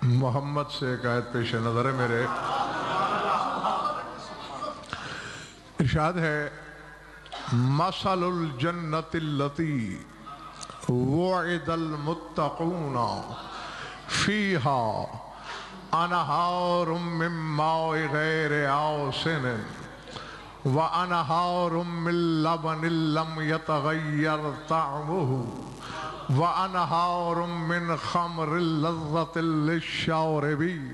محمد سے ایک آیت پیش نظر ہے میرے، ارشاد ہے مثل الجنت التی وعد المتقون فیہا انہار من ماء غیر آسن وانہار من لبن لم یتغیر طعمہ وَأَنْهَارٌ مِّنْ خَمْرٍ لَذَّةٍ لِلشَّارِبِينَ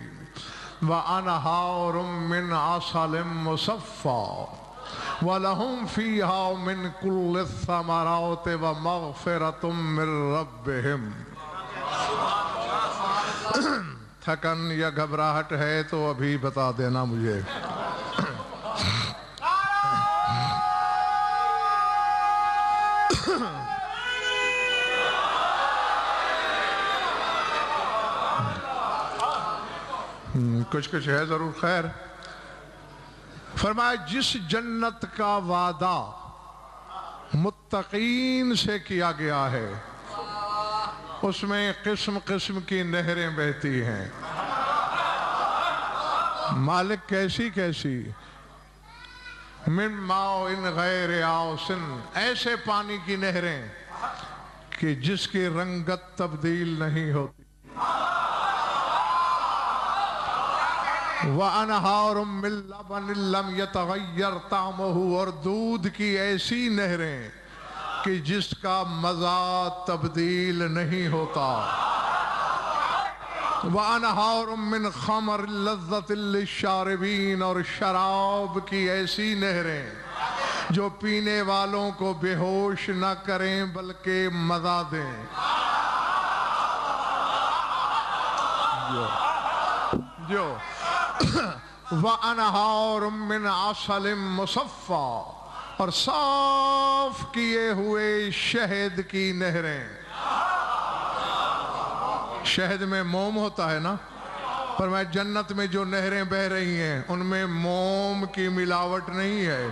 وَأَنْهَارٌ مِّنْ عَسَلٍ مُّصَفًّى وَلَهُمْ فِيهَا مِنْ كُلِّ الثَّمَرَاتِ وَمَغْفِرَةٌ مِّن رَّبِّهِمْ۔ تھکن یا گھبراہٹ ہے تو ابھی بتا دینا مجھے۔ کچھ ہے ضرور خیر۔ فرمایا جس جنت کا وعدہ متقین سے کیا گیا ہے اس میں قسم قسم کی نہریں بہتی ہیں۔ مالک کیسی کیسی؟ من ماء غیر آسن، ایسے پانی کی نہریں کہ جس کی رنگت تبدیل نہیں ہوتی۔ وَأَنْهَارٌ مِّن لَبَنٍ لَّمْ يَتَغَيَّرْ طَعْمُهُ، اور دودھ کی ایسی نہریں کہ جس کا مزہ تبدیل نہیں ہوتا۔ وَأَنْهَارٌ مِّن خَمْرٍ لَذَّةٍ لِلشَّارِبِينَ، اور شراب کی ایسی نہریں جو پینے والوں کو بے ہوش نہ کریں بلکہ مزہ دیں۔ جو وَأَنْهَارٌ مِّنْ عَسَلٍ مُّصَفًّى، اور صاف کیے ہوئے شہد کی نہریں۔ شہد میں موم ہوتا ہے نا، پر میں جنت میں جو نہریں بہ رہی ہیں ان میں موم کی ملاوٹ نہیں ہے۔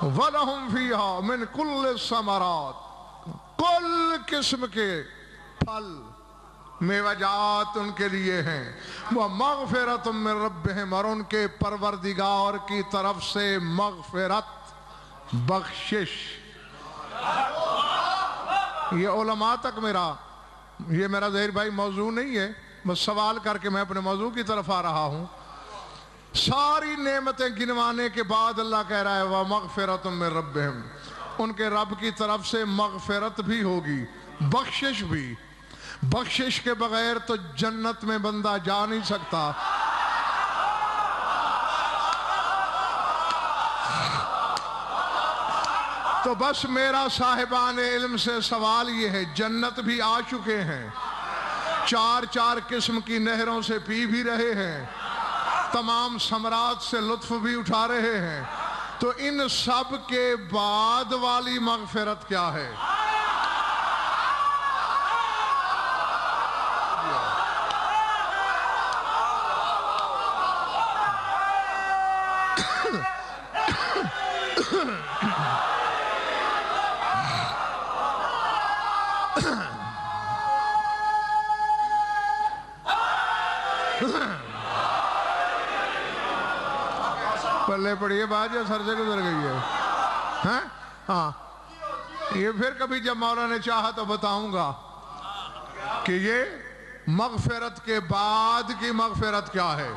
وَلَهُمْ فِيهَا مِنْ كُلِّ الثَّمَرَاتِ، کل قسم کے پھل میوجات ان کے لیے ہیں۔ وَمَغْفِرَةٌ مِّن رَّبِّهِمْ، اور ان کے پروردگار کی طرف سے مغفرت، بخشش۔ یہ علماء تک یہ میرا ظاہر بھائی موضوع نہیں ہے، بس سوال کر کے میں اپنے موضوع کی طرف آ رہا ہوں۔ ساری نعمتیں گنوانے کے بعد اللہ کہہ رہا ہے وَمَغْفِرَةٌ مِّن رَّبِّهِمْ، ان کے رب کی طرف سے مغفرت بھی ہوگی، بخشش بھی۔ بخشش کے بغیر تو جنت میں بندہ جا نہیں سکتا۔ تو بس میرا صاحبان علم سے سوال یہ ہے، جنت بھی آ چکے ہیں، چار چار قسم کی نہروں سے پی بھی رہے ہیں، تمام ثمرات سے لطف بھی اٹھا رہے ہیں، تو ان سب کے بعد والی مغفرت کیا ہے؟ پلے پڑھیے بات یا سر سے گزر گئی ہے؟ ہاں، یہ پھر کبھی جب مولا نے چاہا تو بتاؤں گا کہ یہ مغفرت کے بعد کی مغفرت کیا ہے۔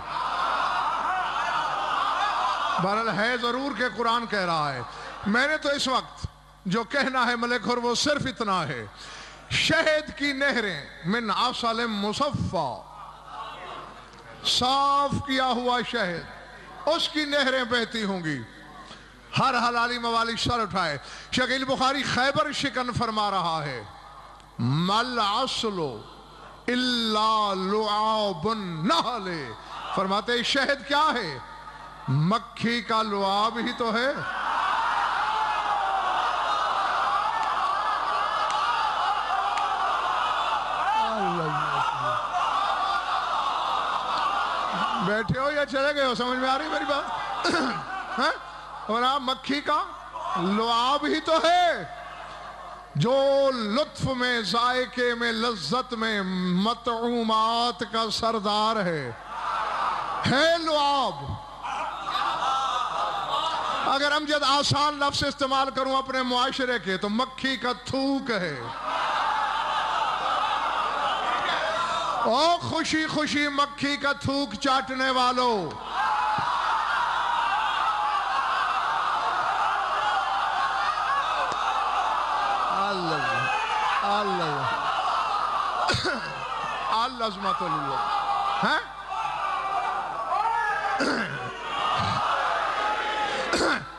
بہرحال ہے ضرور کہ قرآن کہہ رہا ہے۔ میں نے تو اس وقت جو کہنا ہے ملک اور وہ صرف اتنا ہے، شہد کی نہریں من عسل مصفّى، صاف کیا ہوا شہد، اس کی نہریں بہتی ہوں گی۔ ہر حلالی موالی سر اٹھائے۔ شکیل بخاری خیبر شکن فرما رہا ہے مَلْ عَسْلُ إِلَّا لُعَابُ النَّحْلِ، فرماتے شہد کیا ہے؟ مکھی کا لعاب ہی تو ہے۔ بیٹھے ہو یا چلے گئے ہو؟ سمجھ میں آ رہی میری بات؟ اور آپ مکھی کا لعاب ہی تو ہے جو لطف میں، ذائقے میں، لذت میں مطعومات کا سردار ہے لعاب۔ اگر امجد آسان لفظ استعمال کروں اپنے معاشرے کے تو مکھی کا تھوک ہے۔ او خوشی خوشی مکھی کا تھوک چاٹنے والوں، عظمت اللہ ہے۔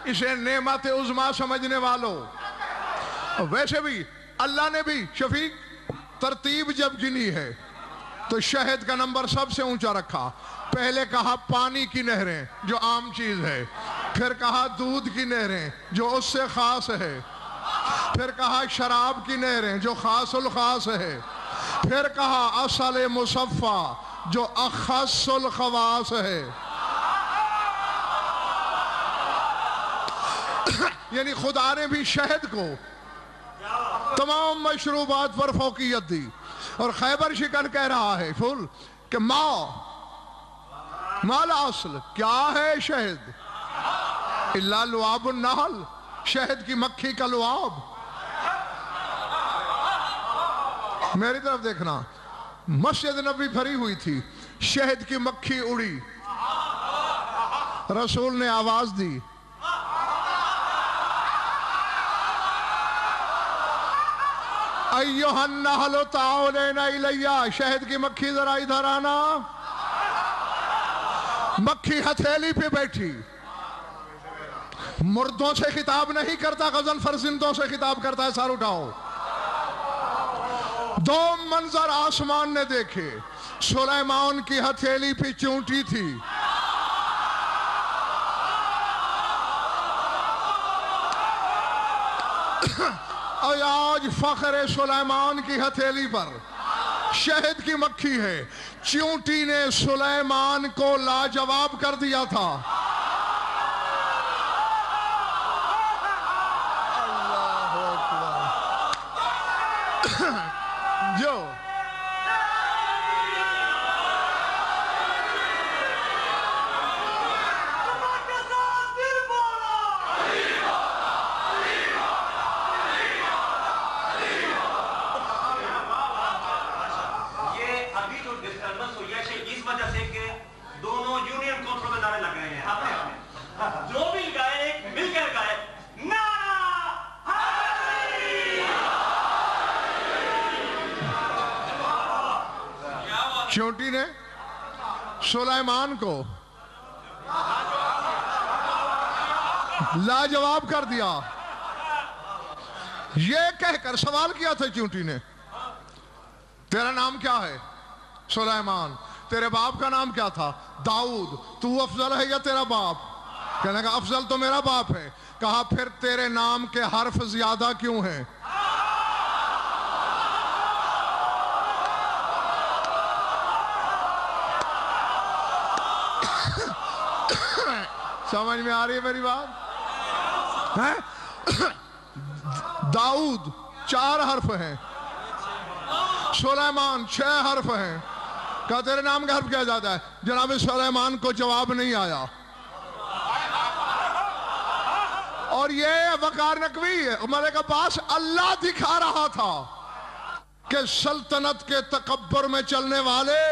اسے نعمت عظمیٰ سمجھنے والوں، ویسے بھی اللہ نے بھی شفیق ترتیب جب گنی ہے تو شہد کا نمبر سب سے اونچا رکھا۔ پہلے کہا پانی کی نہریں جو عام چیز ہے، پھر کہا دودھ کی نہریں جو اس سے خاص ہے، پھر کہا شراب کی نہریں جو خاص الخاص ہے، پھر کہا عسل مصفا جو اخص الخواص ہے۔ یعنی خدا نے بھی شہد کو تمام مشروبات پر فوقیت دی، اور خیبر شکن کہہ رہا ہے فل کہ مال اصل کیا ہے شہد الا لعاب النحل، شہد کی مکھی کا لعاب۔ میری طرف دیکھنا، مسجد نبی بھری ہوئی تھی، شہد کی مکھی اڑی، رسول نے آواز دی، ایھا النحل تعالین الی، شہد کی مکھی ذرا ادھر آنا۔ مکھی ہتھیلی پہ بیٹھی، مردوں سے خطاب نہیں کرتا، غزل فرزندوں سے خطاب کرتا ہے، سر اٹھاؤ۔ دو منظر آسمان نے دیکھے، سلیمان کی ہتھیلی پہ چونٹی تھی، اور آج فخر سلیمان کی ہتھیلی پر شہد کی مکھی ہے۔ چونٹی نے سلیمان کو لاجواب کر دیا تھا۔ جو چونٹی نے سلیمان کو لاجواب کر دیا۔ یہ کہہ کر سوال کیا تھا چونٹی نے، تیرا نام کیا ہے؟ سلیمان۔ تیرے باپ کا نام کیا تھا؟ داؤد۔ تو افضل ہے یا تیرا باپ؟ کہنے کا افضل تو میرا باپ ہے۔ کہا پھر تیرے نام کے حرف زیادہ کیوں ہیں؟ سمجھ میں آ رہی ہے میری بات؟ داؤد 4 حرف ہیں، سلیمان 6 حرف ہیں۔ کہا تیرے نام کا حرف کیا جاتا ہے؟ جناب سلیمان کو جواب نہیں آیا۔ اور یہ وقار نقوی ہے، ملک عباس اللہ دکھا رہا تھا کہ سلطنت کے تکبر میں چلنے والے،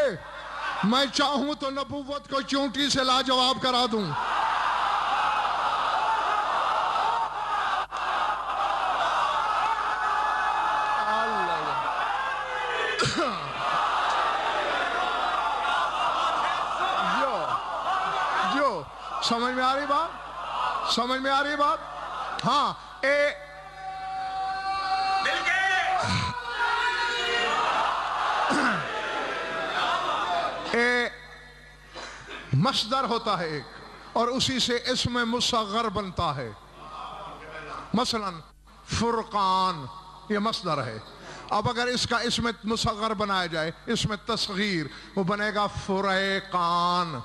میں چاہوں تو نبوت کو چونٹی سے لاجواب کرا دوں۔ جو سمجھ میں آ رہی بات؟ سمجھ میں آ رہی بات؟ ہاں مصدر ہوتا ہے ایک، اور اسی سے اسم مصغر بنتا ہے۔ مثلا فرقان یہ مصدر ہے، اب اگر اس کا اسم مصغر بنایا جائے، اسم تصغیر، وہ بنے گا فریقان۔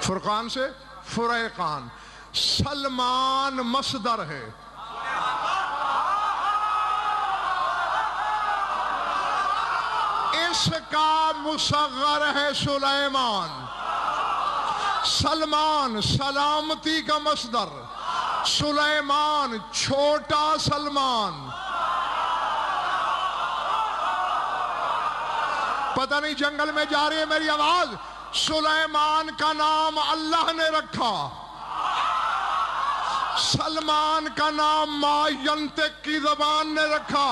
فرقان سے فریقان۔ سلمان مصدر ہے، اس کا مصغر ہے سلیمان۔ سلمان سلامتی کا مصدر، سلیمان چھوٹا سلمان۔ پتہ نہیں جنگل میں جا رہی ہے میری آواز؟ سلیمان کا نام اللہ نے رکھا، سلمان کا نام ما ینطق کی زبان نے رکھا۔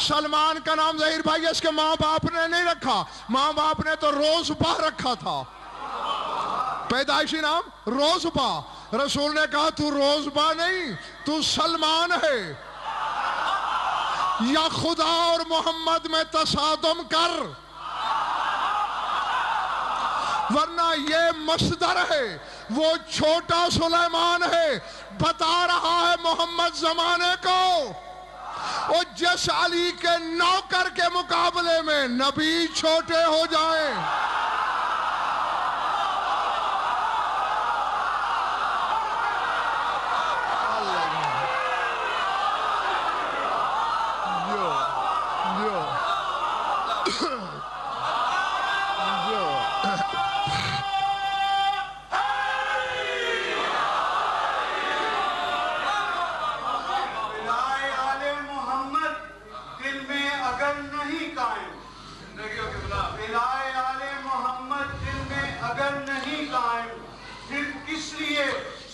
سلمان کا نام ظہیر بھائی اس کے ماں باپ نے نہیں رکھا، ماں باپ نے تو روزبہ رکھا تھا، پیدائشی نام روزبہ۔ رسول نے کہا تو روزبہ نہیں، تو سلمان ہے، یا خدا اور محمد میں تصادم کر، ورنہ یہ مصدر ہے، وہ چھوٹا سلیمان ہے۔ بتا رہا ہے محمد زمانے کو، اور جس علی کے نوکر کے مقابلے میں نبی چھوٹے ہو جائیں۔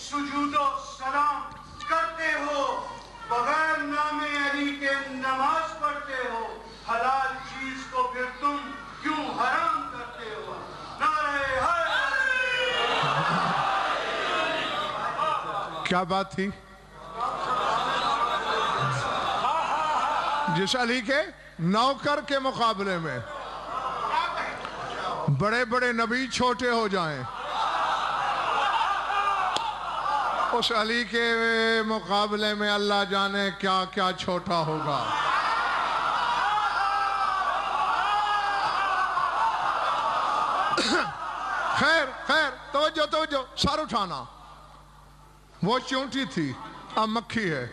سجود و سلام کرتے ہو، بغیر نام علی کے نماز پڑھتے ہو، حلال چیز کو پھر تم کیوں حرام کرتے ہو؟ نعرہ کیا بات تھی؟ جس علی کے نوکر کے مقابلے میں بڑے بڑے نبی چھوٹے ہو جائیں، اس علی کے مقابلے میں اللہ جانے کیا کیا چھوٹا ہوگا۔ خیر خیر، توجہ، سر اٹھانا۔ وہ چونٹی تھی، اب مکھی ہے۔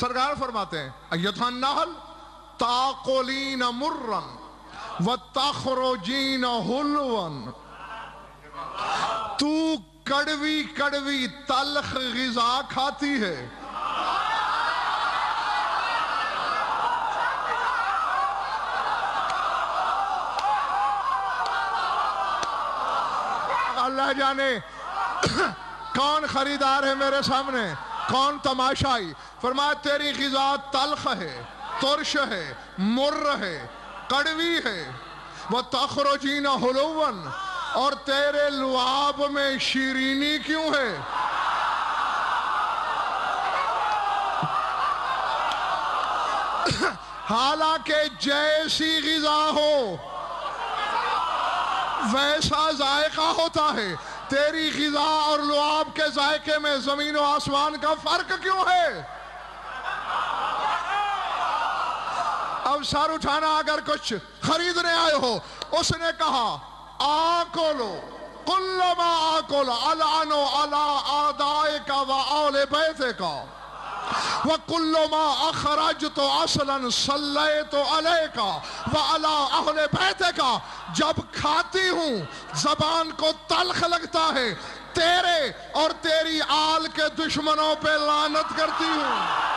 سرکار فرماتے ہیں ایتھا النحل تاکلین مرن وتخرجین حلون، تو کڑوی کڑوی تلخ غذا کھاتی ہے، اللہ جانے کون خریدار ہے میرے سامنے، کون تماشائی؟ فرمایا تیری غذا تلخ ہے، ترش ہے، مر ہے، کڑوی ہے، وَتَخْرُجِينَ حُلُوًا، اور تیرے لعاب میں شیرینی کیوں ہے؟ حالانکہ جیسی غذا ہو ویسا ذائقہ ہوتا ہے، تیری غذا اور لعاب کے ذائقے میں زمین و آسمان کا فرق کیوں ہے؟ اب سر اٹھانا، اگر کچھ خریدنے آئے ہو، اس نے کہا آکلو کل ما آکل العنو علی آدائک و آل بیتک وَكُلُّ مَا أَخْرَجْتُ أَصْلًا صَلَّيْتُ عَلَيْكَ وَعَلَىٰ أَهْلِ بَيْتِكَ، جب کھاتی ہوں زبان کو تلخ لگتا ہے، تیرے اور تیری آل کے دشمنوں پہ لعنت کرتی ہوں۔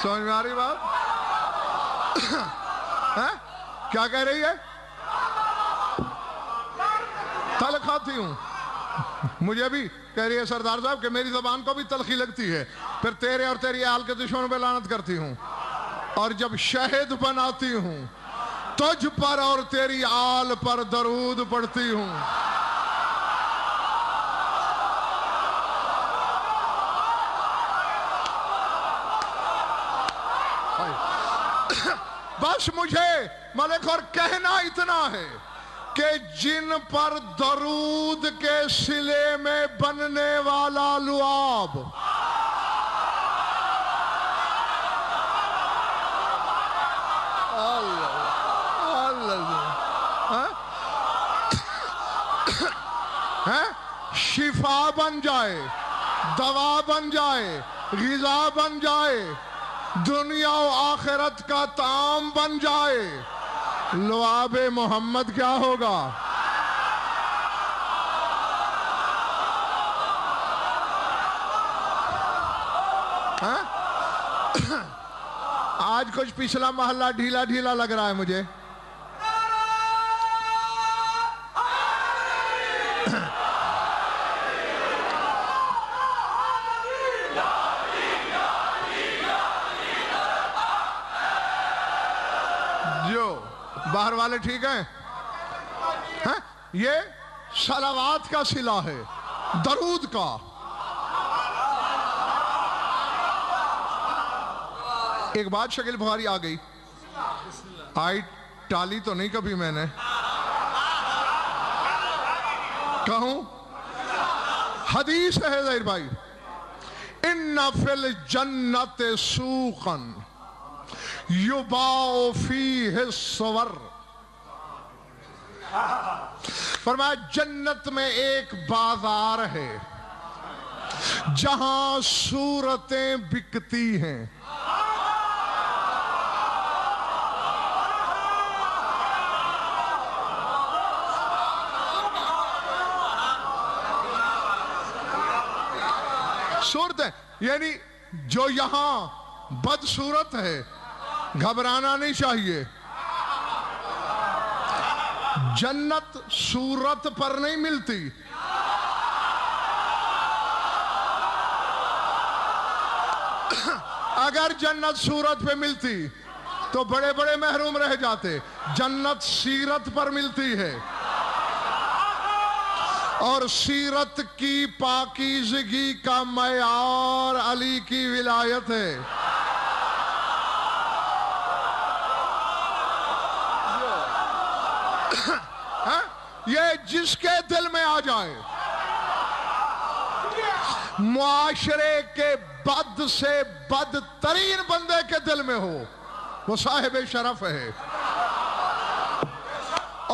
سمجھ میں آ رہی بات؟ کیا کہہ رہی ہے؟ تلخ کھاتی ہوں، مجھے بھی کہہ رہی ہے سردار صاحب کہ میری زبان کو بھی تلخی لگتی ہے، پھر تیرے اور تیری آل کے دشمنوں پہ لعنت کرتی ہوں، اور جب شہد بناتی ہوں تجھ پر اور تیری آل پر درود پڑھتی ہوں. بس مجھے ملک اور کہنا اتنا ہے کہ جن پر درود کے صلے میں بننے والا لعاب شفا بن جائے، دوا بن جائے، غذا بن جائے، دنیا و آخرت کا طعام بن جائے، لعاب محمد کیا ہوگا؟ آج کچھ پچھلا محلہ ڈھیلا ڈھیلا لگ رہا ہے مجھے. باہر والے ٹھیک ہیں؟ یہ صلوات کا صلہ ہے، درود کا. ایک بات شکیل بخاری آ گئی، آئی ٹالی تو نہیں کبھی میں نے، کہوں حدیث ہے ظاہر بھائی، ان فی الجنت سوقا یباع فیہ الصور. فرمایا جنت میں ایک بازار ہے جہاں صورتیں بکتی ہیں. صورتیں یعنی جو یہاں بدصورت ہے گھبرانا نہیں چاہیے. جنت صورت پر نہیں ملتی، اگر جنت صورت پہ ملتی تو بڑے بڑے محروم رہ جاتے. جنت سیرت پر ملتی ہے اور سیرت کی پاکیزگی کا معیار علی کی ولایت ہے. یہ جس کے دل میں آ جائے، معاشرے کے بد سے بدترین بندے کے دل میں ہو، وہ صاحب شرف ہے.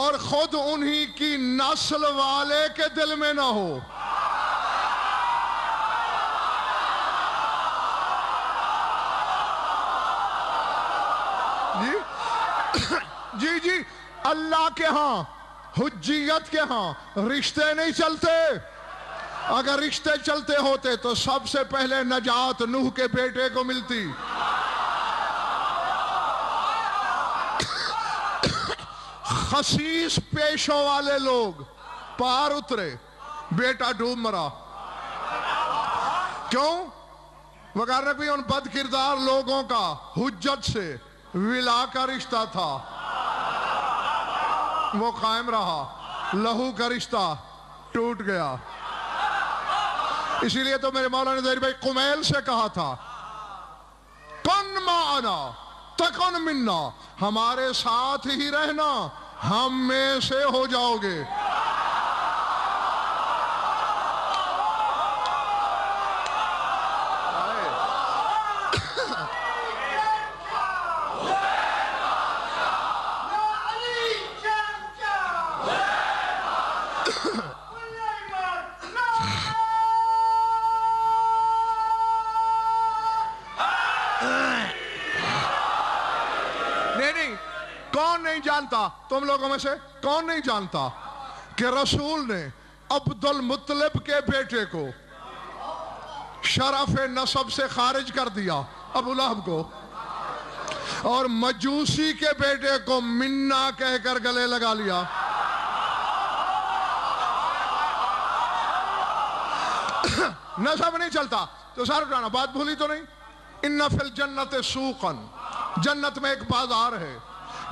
اور خود انہی کی نسل والے کے دل میں نہ ہو. جی جی اللہ کے ہاں حجیت کے ہاں رشتے نہیں چلتے. اگر رشتے چلتے ہوتے تو سب سے پہلے نجات نوح کے بیٹے کو ملتی. خسیس پیشوں والے لوگ پار اترے، بیٹا ڈوب مرا. کیوں؟ وغیرہ بھی ان بد کردار لوگوں کا حجت سے ولا کا رشتہ تھا، وہ قائم رہا. لہو کا رشتہ ٹوٹ گیا. اسی لیے تو میرے مولانا ظاہر بھائی قمیل سے کہا تھا، کن معنا تکن منا، ہمارے ساتھ ہی رہنا ہم میں سے ہو جاؤ گے. کون نہیں جانتا تم لوگوں میں سے، کون نہیں جانتا کہ رسول نے عبد المطلب کے بیٹے کو شرف نسب سے خارج کر دیا، ابو لہب کو، اور مجوسی کے بیٹے کو منا کہہ کر گلے لگا لیا. نسب نہیں چلتا تو سر اٹھانا، بات بھولی تو نہیں. ان فی الجنت سوقا، جنت میں ایک بازار ہے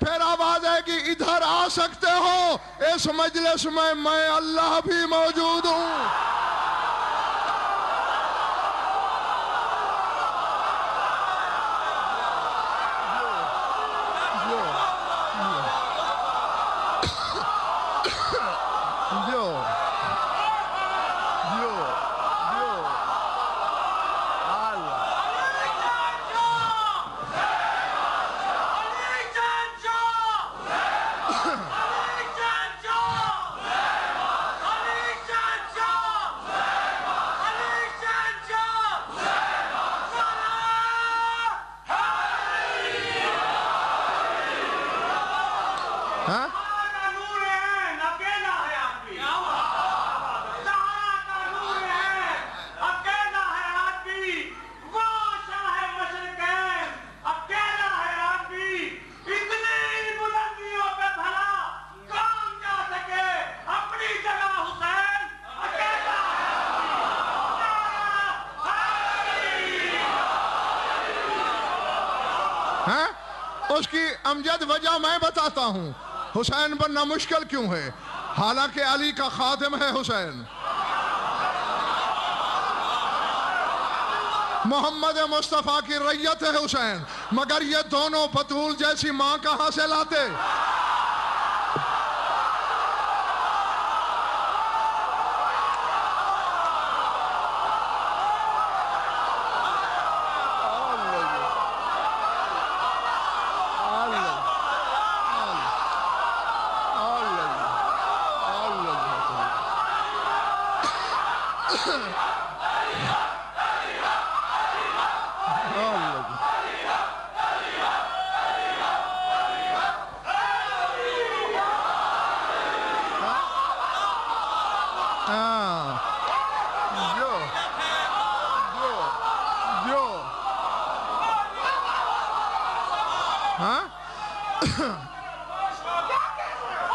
پھر آواز ہے کہ ادھر آ سکتے ہو، اس مجلس میں اللہ بھی موجود ہوں۔ اس کی امجد وجہ میں بتاتا ہوں۔ حسین بننا مشکل کیوں ہے؟ حالانکہ علی کا خادم ہے حسین، محمد مصطفیٰ کی ریت ہے حسین، مگر یہ دونوں بطول جیسی ماں کہاں سے لاتے؟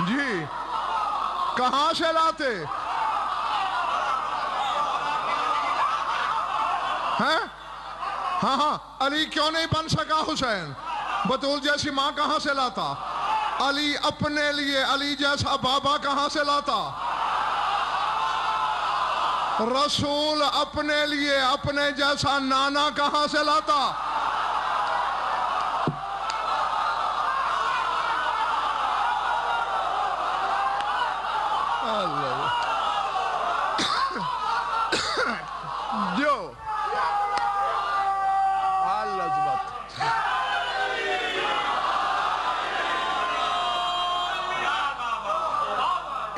جی کہاں سے لاتے ہیں؟ ہاں علی کیوں نہیں بن سکا حسین؟ بطول جیسی ماں کہاں سے لاتا؟ علی اپنے لیے علی جیسا بابا کہاں سے لاتا؟ رسول اپنے لیے اپنے جیسا نانا کہاں سے لاتا؟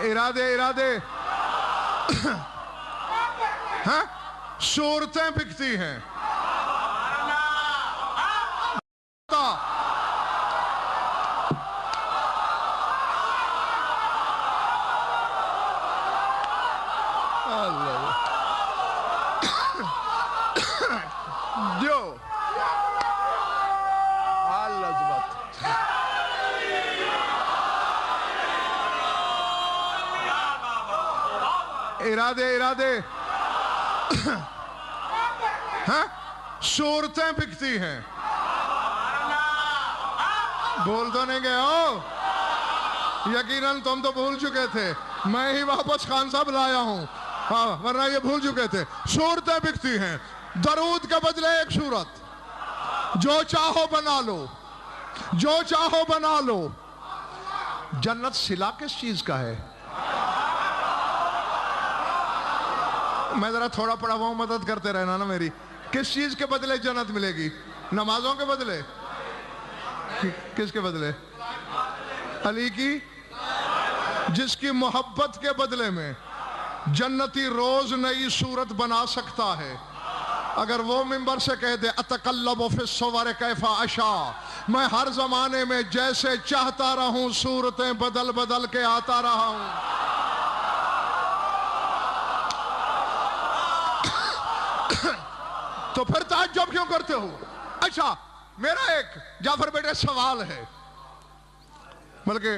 ارادے ہاں صورتیں بکتی ہیں، جو ارادے ہاں صورتیں بکتی ہیں، بول تو نہیں گئے ہو؟ یقیناً تم تو بھول چکے تھے، میں ہی واپس خان صاحب لایا ہوں، ہاں ورنہ یہ بھول چکے تھے۔ صورتیں بکتی ہیں، درود کے بدلے ایک صورت، جو چاہو بنا لو، جو چاہو بنا لو۔ جنت صلہ کس چیز کا ہے؟ میں ذرا تھوڑا پڑھا ہوا ہوں، مدد کرتے رہنا نا میری۔ کس چیز کے بدلے جنت ملے گی؟ نمازوں کے بدلے؟ کس کے بدلے؟ علی کی، جس کی محبت کے بدلے میں جنتی روز نئی صورت بنا سکتا ہے۔ اگر وہ منبر سے کہہ دے اتقلب فی الصور کیف اشاء، میں ہر زمانے میں جیسے چاہتا رہوں صورتیں بدل بدل کے آتا رہا ہوں۔ تو پھر تعجب کیوں کرتے ہو؟ اچھا میرا ایک جعفر بیٹے سوال ہے، بلکہ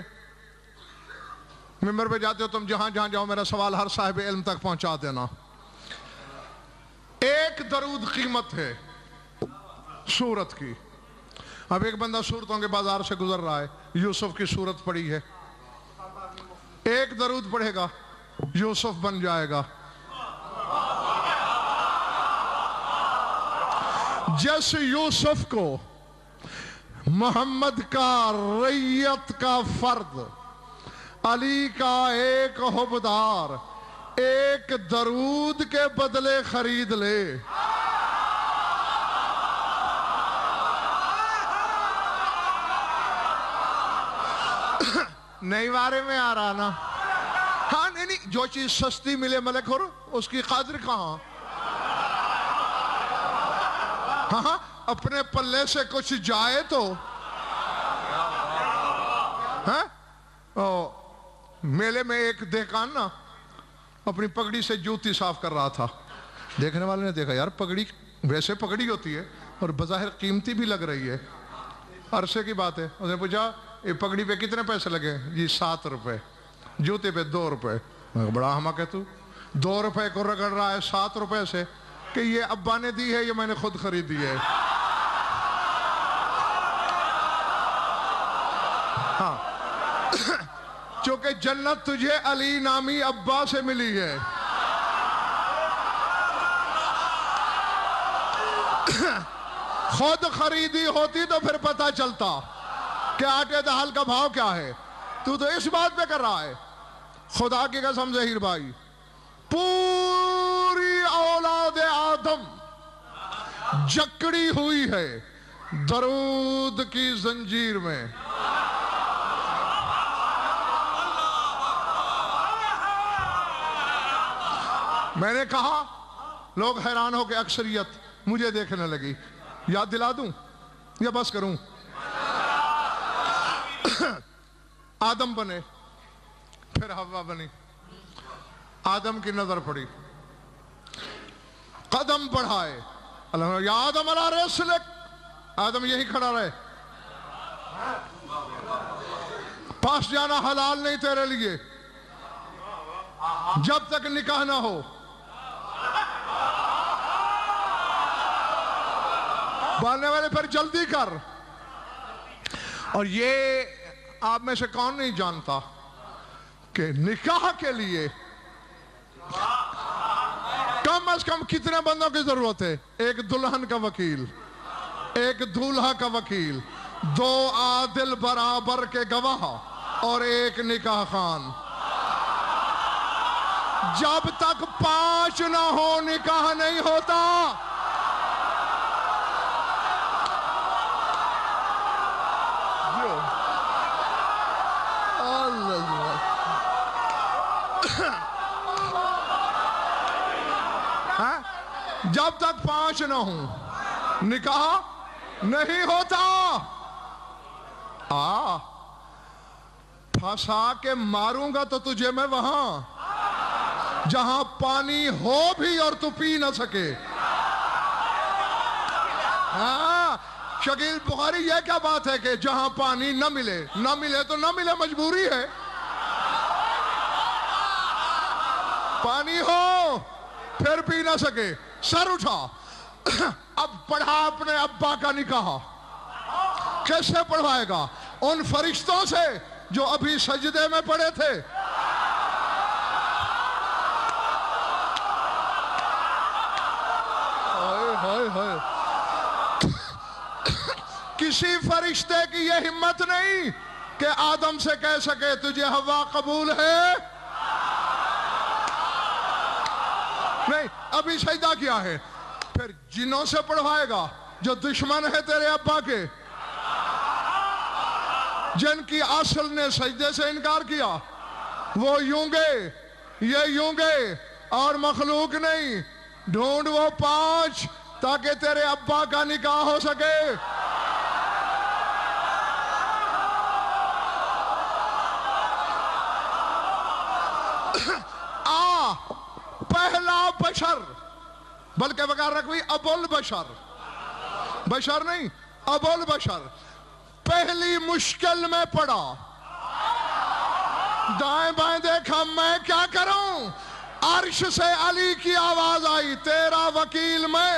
منبر پہ جاتے ہو تم، جہاں جہاں جاؤ میرا سوال ہر صاحب علم تک پہنچا دینا۔ ایک درود قیمت ہے سورت کی، اب ایک بندہ صورتوں کے بازار سے گزر رہا ہے، یوسف کی صورت پڑی ہے، ایک درود پڑھے گا یوسف بن جائے گا۔ جس یوسف کو محمد کا ریت کا فرد، علی کا ایک حبدار ایک درود کے بدلے خرید لے، نہیں بارے میں آ رہا نا؟ ہاں نہیں، جو چیز سستی ملے ملک ہو اس کی قدر کہاں؟ ہاں اپنے پلے سے کچھ جائے تو میلے میں ایک دہقان نا اپنی پگڑی سے جوتی صاف کر رہا تھا، دیکھنے والے نے دیکھا یار پگڑی ویسے پگڑی ہوتی ہے اور بظاہر قیمتی بھی لگ رہی ہے، عرصے کی بات ہے، اس نے پوچھا یہ پگڑی پہ کتنے پیسے لگے؟ جی 7 روپے، جوتے پہ 2 روپے۔ بڑا احمق ہے تو، 2 روپے کو رگڑ رہا ہے 7 روپے سے، کہ یہ ابا نے دی ہے یہ میں نے خود خریدی ہے۔ ہاں چونکہ جنت تجھے علی نامی ابا سے ملی ہے۔ خود خریدی ہوتی تو پھر پتہ چلتا کہ آٹے دال کا بھاؤ کیا ہے، تو اس بات پہ کر رہا ہے۔ خدا کی قسم ظہیر بھائی، پوری اولاد آدم جکڑی ہوئی ہے درود کی زنجیر میں۔ میں نے کہا لوگ حیران ہو کے اکثریت مجھے دیکھنے لگی، یاد دلا دوں یا بس کروں؟ آدم بنے، پھر حوا بنی، آدم کی نظر پڑی، قدم بڑھائے، اللہ یا آدم علی رسلک، آدم یہی کھڑا رہے، پاس جانا حلال نہیں تیرے لیے جب تک نکاح نہ ہو۔ باندھنے والے پھر جلدی کر۔ اور یہ آپ میں سے کون نہیں جانتا کہ نکاح کے لیے کم از کم کتنے بندوں کی ضرورت ہے؟ ایک دلہن کا وکیل، ایک دولہا کا وکیل، 2 عادل برابر کے گواہ اور ایک نکاح خان۔ جب تک 5 نہ ہو نکاح نہیں ہوتا۔ جب تک 5 نہ ہوں نکاح نہیں ہوتا۔ پھنسا کے ماروں گا تو تجھے میں وہاں جہاں پانی ہو بھی اور تو پی نہ سکے۔ شکیل بخاری یہ کیا بات ہے کہ جہاں پانی نہ ملے تو نہ ملے، مجبوری ہے۔ پانی ہو پھر پی نہ سکے، سر اٹھا۔ اب پڑھا اپنے ابا کا نکاح، کیسے پڑھوائے گا؟ ان فرشتوں سے جو ابھی سجدے میں پڑے تھے۔ کسی فرشتے کی یہ ہمت نہیں کہ آدم سے کہہ سکے تجھے حوا قبول ہے؟ نہیں، ابھی سجدہ کیا ہے، پھر جنوں سے پڑھوائے گا جو دشمن ہے تیرے ابا کے، جن کی اصل نے سجدے سے انکار کیا، وہ یوں گے یہ یوں گے اور مخلوق نہیں۔ ڈھونڈ وہ 5 تاکہ تیرے ابا کا نکاح ہو سکے۔ پہلا بشر، بلکہ بغیر رکھوی ابو البشر، بشر نہیں ابو البشر، پہلی مشکل میں پڑا، دائیں بائیں دیکھا میں کیا کروں، عرش سے علی کی آواز آئی تیرا وکیل میں۔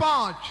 5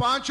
5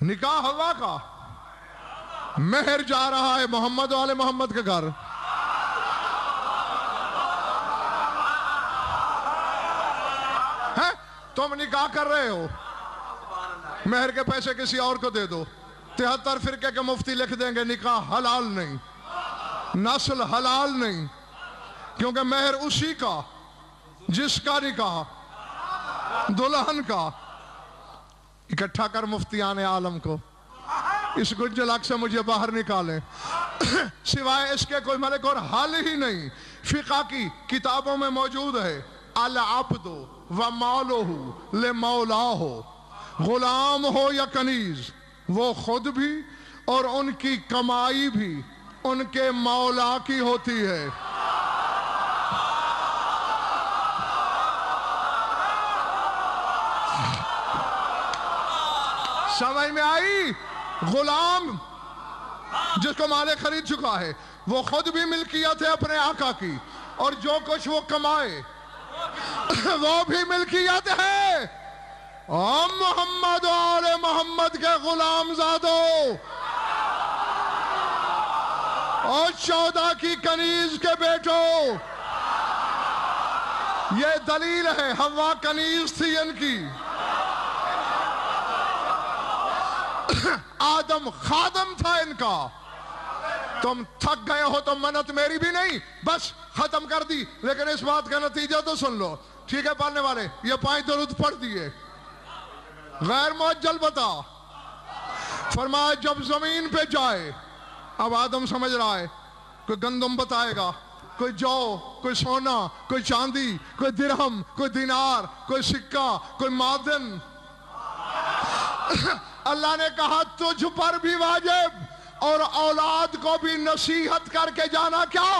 نکاح ہوا کا، مہر جا رہا ہے محمد والے محمد کے گھر. تم نکاح کر رہے ہو، مہر کے پیسے کسی اور کو دے دو. 73 فرقے کے مفتی لکھ دیں گے نکاح حلال نہیں، نسل حلال نہیں، کیونکہ مہر اسی کا جس کا نکاح، دلہن کا. اکٹھا کر مفتیان عالم کو، اس گنجلک سے مجھے باہر نکالیں. سوائے اس کے کوئی ملک اور حل ہی نہیں. فقہ کی کتابوں میں موجود ہے، العبد و مالہ لمولاہ، غلام ہو یا کنیز، وہ خود بھی اور ان کی کمائی بھی ان کے مولا کی ہوتی ہے. سمجھ میں آئی؟ غلام جس کو مالک خرید چکا ہے وہ خود بھی ملکیت ہے اپنے آقا کی، اور جو کچھ وہ کمائے وہ بھی ملکیت ہے. اور محمد و آل محمد کے غلام زادوں اور 14 کی کنیز کے بیٹوں، یہ دلیل ہے. حوا کنیز تھی ان کی، آدم خادم تھا ان کا. تم تھک گئے ہو تو منت میری بھی نہیں، بس ختم کر دی. لیکن اس بات کا نتیجہ تو سن لو. ٹھیک ہے پڑھنے والے، یہ 5 درود پڑھ دیے. غیر معجل بتا. فرمایا جب زمین پہ جائے، اب آدم سمجھ رہا ہے، کوئی گندم بتائے گا، کوئی جو، کوئی سونا، کوئی چاندی، کوئی درہم، کوئی دینار، کوئی سکہ، کوئی معدن. اللہ نے کہا تجھ پر بھی واجب اور اولاد کو بھی نصیحت کر کے جانا. کیا؟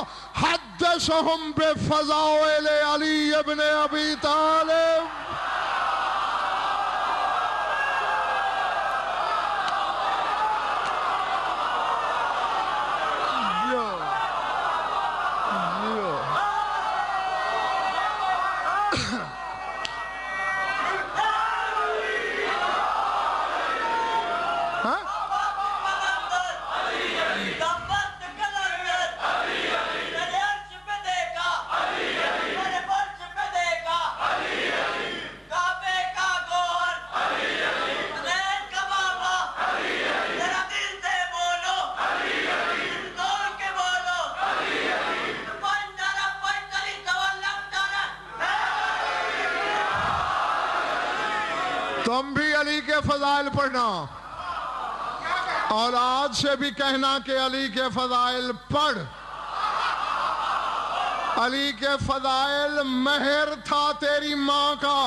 حدثہم بفضائل علی ابن ابی طالب. تم بھی علی کے فضائل پڑھنا، اولاد سے بھی کہنا کہ علی کے فضائل پڑھ. علی کے فضائل مہر تھا تیری ماں کا،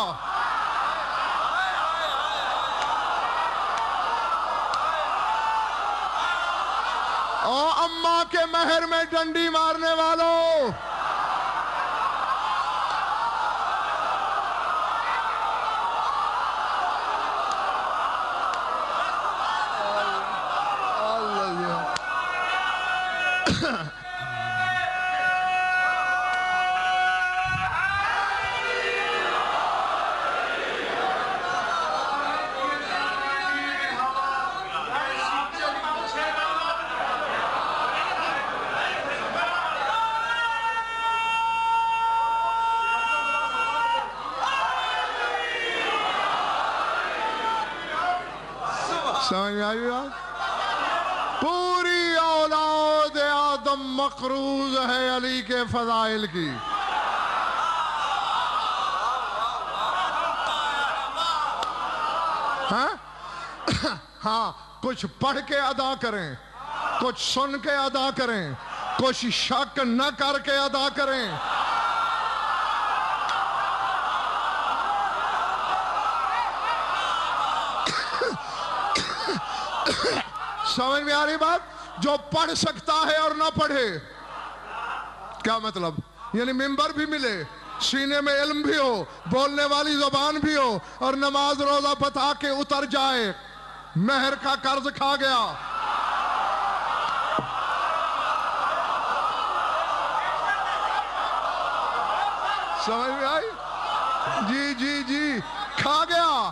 اور اماں کے مہر میں ڈنڈی مارنے والوں، سمجھ میں آئی بات؟ پوری اولاد آدم مقروض ہے علی کے فضائل کی. ہاں کچھ پڑھ کے ادا کریں، کچھ سن کے ادا کریں، کچھ شک نہ کر کے ادا کریں. سمجھ میں آ رہی بات؟ جو پڑھ سکتا ہے اور نہ پڑھے، کیا مطلب؟ یعنی منبر بھی ملے، سینے میں علم بھی ہو، بولنے والی زبان بھی ہو، اور نماز روزہ بتا کے اتر جائے، مہر کا قرض کھا گیا. سمجھ میں آئی؟ جی کھا گیا.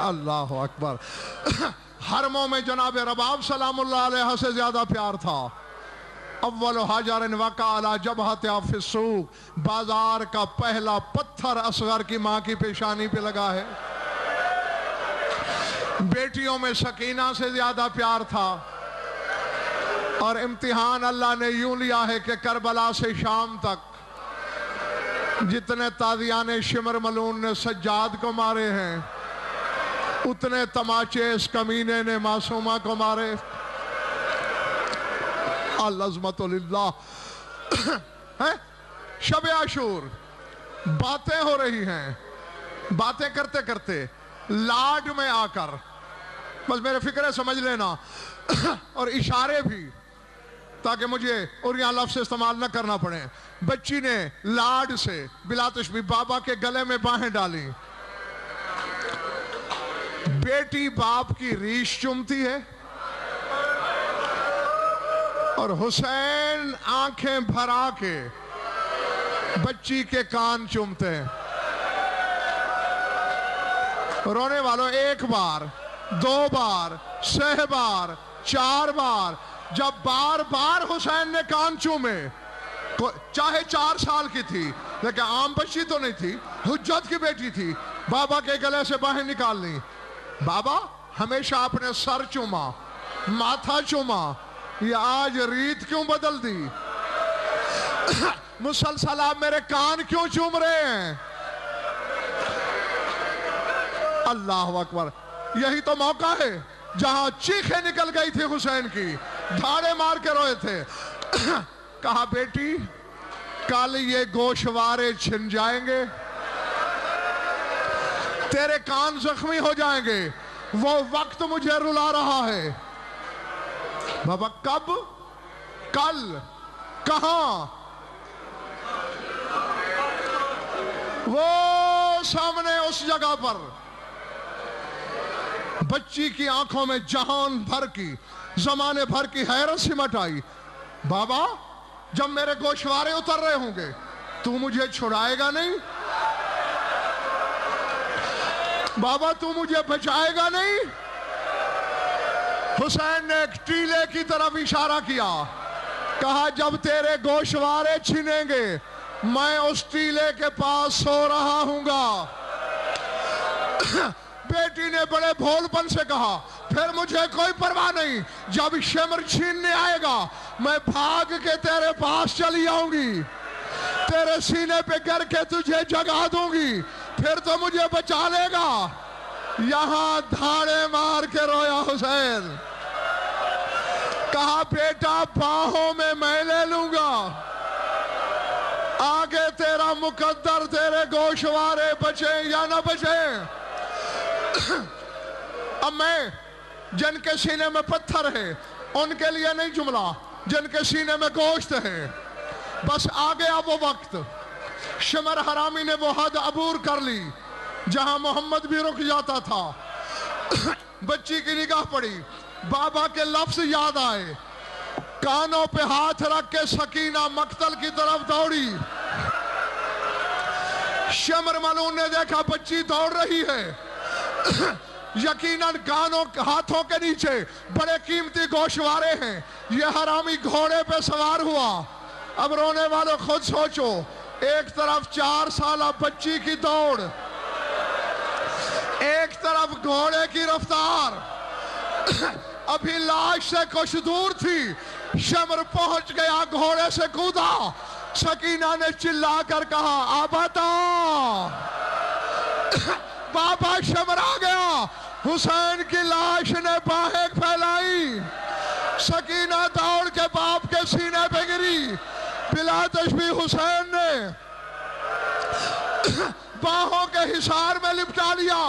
اللہ اکبر. حرموں میں جناب رباب سلام اللہ علیہ سے زیادہ پیار تھا. اول حجر وقع علی جبہت فی السوق، بازار کا پہلا پتھر اصغر کی ماں کی پیشانی پہ لگا ہے. بیٹیوں میں سکینہ سے زیادہ پیار تھا. اور امتحان اللہ نے یوں لیا ہے کہ کربلا سے شام تک جتنے تازیان شمر ملون نے سجاد کو مارے ہیں، اتنے تماچے اس کمینے نے معصومہ کو مارے. العظمت للہ. شب عاشور باتیں ہو رہی ہیں، باتیں کرتے کرتے لاڈ میں آ کر، بس میرے فکرے سمجھ لینا اور اشارے بھی تاکہ مجھے عریاں لفظ استعمال نہ کرنا پڑے. بچی نے لاڈ سے بلا تشبیہ بابا کے گلے میں باہیں ڈالی. بیٹی باپ کی ریش چومتی ہے اور حسین آنکھیں بھرا کے بچی کے کان چومتے ہیں. رونے والوں، ایک بار، دو بار، 6 بار، 4 بار، جب بار بار حسین نے کان چومے، چاہے 4 سال کی تھی لیکن عام بچی تو نہیں تھی، حجت کی بیٹی تھی، بابا کے گلے سے باہیں نکال لی. بابا ہمیشہ اپنے سر چوما، ماتھا چوما، یہ آج ریت کیوں بدل دی؟ مسلسل آپ میرے کان کیوں چوم رہے ہیں؟ اللہ اکبر. یہی تو موقع ہے جہاں چیخیں نکل گئی تھی حسین کی، دھاڑے مار کے روئے تھے. کہا بیٹی کل یہ گوشوارے چھن جائیں گے، تیرے کان زخمی ہو جائیں گے، وہ وقت مجھے رلا رہا ہے. بابا کب؟ کل. کہاں؟ وہ سامنے اس جگہ پر. بچی کی آنکھوں میں جہان بھر کی، زمانے بھر کی حیرت سمٹ آئی. بابا جب میرے گوشوارے اتر رہے ہوں گے تو مجھے چھڑائے گا نہیں؟ بابا تو مجھے بچائے گا نہیں؟ حسین نے ایک ٹیلے کی طرف اشارہ کیا. کہا جب تیرے گوشوارے چھنیں گے میں اس ٹیلے کے پاس سو رہا ہوں گا. بیٹی نے بڑے بھول پن سے کہا پھر مجھے کوئی پرواہ نہیں، جب شمر چھیننے آئے گا میں بھاگ کے تیرے پاس چلی آؤں گی، تیرے سینے پہ گر کے تجھے جگا دوں گی، پھر تو مجھے بچا لے گا. یہاں دھاڑے مار کے رویا حسین. کہا بیٹا باہوں میں لے لوں گا، آگے تیرا مقدر، تیرے گوشوارے بچیں یا نہ بچیں. اب میں جن کے سینے میں پتھر ہے ان کے لیے نہیں جملہ، جن کے سینے میں گوشت ہے. بس آ گیا وہ وقت. شمر حرامی نے وہ حد عبور کر لی جہاں محمد بھی رک جاتا تھا. بچی کی نگاہ پڑی، بابا کے لفظ یاد آئے، کانوں پہ ہاتھ رکھ کے سکینہ مقتل کی طرف دوڑی. شمر ملون نے دیکھا بچی دوڑ رہی ہے، یقیناً کانوں ہاتھوں کے نیچے بڑے قیمتی گوشوارے ہیں. یہ حرامی گھوڑے پہ سوار ہوا. اب رونے والوں خود سوچو، ایک طرف 4 سالہ بچی کی دوڑ، ایک طرف گھوڑے کی رفتار. ابھی لاش سے کچھ دور تھی، شمر پہنچ گیا، گھوڑے سے کودا. سکینہ نے چلا کر کہا آبادا. بابا شمر آ گیا. حسین کی لاش نے باہیں پھیلائی. سکینہ دوڑ کے باپ کے سینے پہ گری. بلا تشبیہ حسین نے باہوں کے حصار میں لپٹا لیا.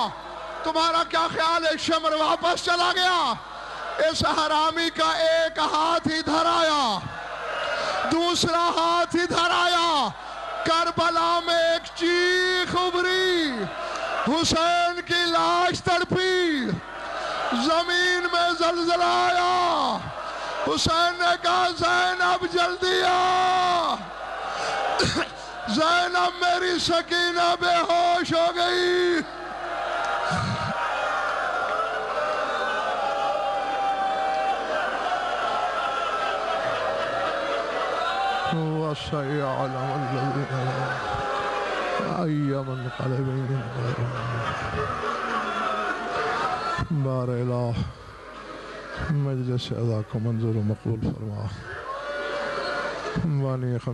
تمہارا کیا خیال ہے؟ شمر واپس چلا گیا. اس حرامی کا ایک ہاتھ ادھر آیا، دوسرا ہاتھ ادھر آیا. کربلا میں ایک چیخ ابھری، حسین کی لاش تڑپی، زمین میں زلزلہ آیا. حسین نے کہا زینب جلدی آ. زینب میری سکینہ بے ہوش ہو گئی. وسيعلم الذين أي منقلب بار الہ مجلس ادا کو منظور و مقبول فرما.